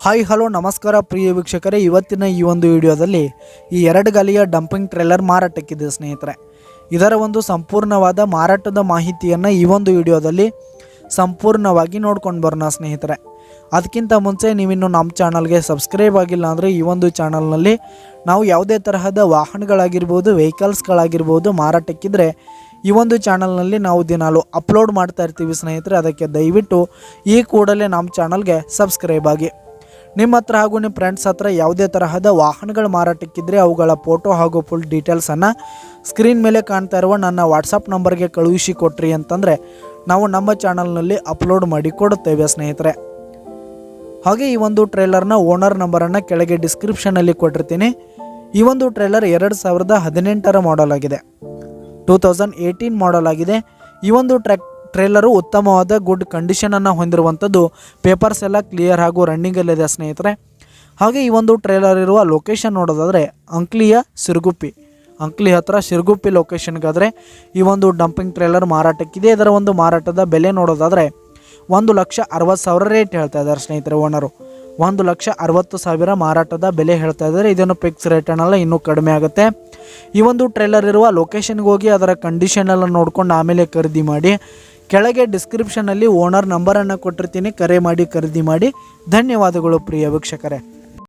Hi hello ನಮಸ್ಕಾರ ಪ್ರಿಯ ವೀಕ್ಷಕರೇ, ಇವತ್ತಿನ ಈ ಒಂದು ವಿಡಿಯೋದಲ್ಲಿ ಈ 2 ಗಾಲಿಯ ಡಂಪಿಂಗ್ ಟ್ರೇಲರ್ ಮಾರಾಟಕ್ಕಿದೆ ಸ್ನೇಹಿತರೆ. ಇದರ ಒಂದು ಸಂಪೂರ್ಣವಾದ ಮಾರಾಟದ ಮಾಹಿತಿಯನ್ನು ಈ ಒಂದು ವಿಡಿಯೋದಲ್ಲಿ ಸಂಪೂರ್ಣವಾಗಿ ನೋಡ್ಕೊಂಡು ಬರೋಣ ಸ್ನೇಹಿತರೆ. ಅದಕ್ಕಿಂತ ಮುಂಚೆ ನೀವಿನ್ನು ನಮ್ಮ ಚಾನಲ್ಗೆ ಸಬ್ಸ್ಕ್ರೈಬ್ ಆಗಿಲ್ಲ ಅಂದರೆ ಈ ಒಂದು ಚಾನಲ್ನಲ್ಲಿ ನಾವು ಯಾವುದೇ ತರಹದ ವಾಹನಗಳಾಗಿರ್ಬೋದು, ವೆಹಿಕಲ್ಸ್ಗಳಾಗಿರ್ಬೋದು ಮಾರಾಟಕ್ಕಿದ್ರೆ ಈ ಒಂದು ಚಾನಲ್ನಲ್ಲಿ ನಾವು ದಿನಾಲು ಅಪ್ಲೋಡ್ ಮಾಡ್ತಾ ಇರ್ತೀವಿ ಸ್ನೇಹಿತರೆ. ಅದಕ್ಕೆ ದಯವಿಟ್ಟು ಈ ಕೂಡಲೇ ನಮ್ಮ ಚಾನಲ್ಗೆ ಸಬ್ಸ್ಕ್ರೈಬ್ ಆಗಿ. ನಿಮ್ಮ ಹತ್ರ ಹಾಗೂ ನಿಮ್ಮ ಫ್ರೆಂಡ್ಸ್ ಹತ್ರ ಯಾವುದೇ ತರಹದ ವಾಹನಗಳ ಮಾರಾಟಕ್ಕಿದ್ರೆ ಅವುಗಳ ಫೋಟೋ ಹಾಗೂ ಫುಲ್ ಡೀಟೇಲ್ಸನ್ನು ಸ್ಕ್ರೀನ್ ಮೇಲೆ ಕಾಣ್ತಾ ಇರುವ ನನ್ನ ವಾಟ್ಸಪ್ ನಂಬರ್ಗೆ ಕಳುಹಿಸಿ ಕೊಟ್ರಿ ಅಂತಂದರೆ ನಾವು ನಮ್ಮ ಚಾನಲ್ನಲ್ಲಿ ಅಪ್ಲೋಡ್ ಮಾಡಿ ಕೊಡುತ್ತೇವೆ ಸ್ನೇಹಿತರೆ. ಹಾಗೆ ಈ ಒಂದು ಟ್ರೇಲರ್ನ ಓನರ್ ನಂಬರನ್ನು ಕೆಳಗೆ ಡಿಸ್ಕ್ರಿಪ್ಷನಲ್ಲಿ ಕೊಟ್ಟಿರ್ತೀನಿ. ಈ ಒಂದು ಟ್ರೇಲರ್ 2018ರ ಮಾಡೆಲ್ ಆಗಿದೆ, 2018 ಮಾಡೆಲ್ ಆಗಿದೆ. ಈ ಒಂದು ಟ್ರೇಲರು ಉತ್ತಮವಾದ ಗುಡ್ ಕಂಡೀಷನನ್ನು ಹೊಂದಿರುವಂಥದ್ದು. ಪೇಪರ್ಸ್ ಎಲ್ಲ ಕ್ಲಿಯರ್ ಹಾಗೂ ರನ್ನಿಂಗಲ್ಲಿದೆ ಸ್ನೇಹಿತರೆ. ಹಾಗೆ ಈ ಒಂದು ಟ್ರೇಲರ್ ಇರುವ ಲೊಕೇಶನ್ ನೋಡೋದಾದರೆ ಅಂಕ್ಲಿ ಹತ್ರ ಶಿರಗುಪ್ಪಿ ಲೊಕೇಶನ್ಗಾದರೆ ಈ ಒಂದು ಡಂಪಿಂಗ್ ಟ್ರೇಲರ್ ಮಾರಾಟಕ್ಕಿದೆ. ಇದರ ಒಂದು ಮಾರಾಟದ ಬೆಲೆ ನೋಡೋದಾದರೆ 1,60,000 ರೇಟ್ ಹೇಳ್ತಾ ಇದ್ದಾರೆ ಸ್ನೇಹಿತರೆ. ಓನರು 1,60,000 ಮಾರಾಟದ ಬೆಲೆ ಹೇಳ್ತಾ ಇದ್ದಾರೆ. ಇದನ್ನು ಫಿಕ್ಸ್ ರೇಟ್ ಅನ್ನಲ್ಲ, ಇನ್ನೂ ಕಡಿಮೆ ಆಗುತ್ತೆ. ಈ ಒಂದು ಟ್ರೇಲರ್ ಇರುವ ಲೊಕೇಶನ್ಗೆ ಹೋಗಿ ಅದರ ಕಂಡೀಷನೆಲ್ಲ ನೋಡ್ಕೊಂಡು ಆಮೇಲೆ ಖರೀದಿ ಮಾಡಿ. ಕೆಳಗೆ ಡಿಸ್ಕ್ರಿಪ್ಷನಲ್ಲಿ ಓನರ್ ನಂಬರನ್ನು ಕೊಟ್ಟಿರ್ತೀನಿ, ಕರೆ ಮಾಡಿ ಖರೀದಿ ಮಾಡಿ. ಧನ್ಯವಾದಗಳು ಪ್ರಿಯ ವೀಕ್ಷಕರೇ.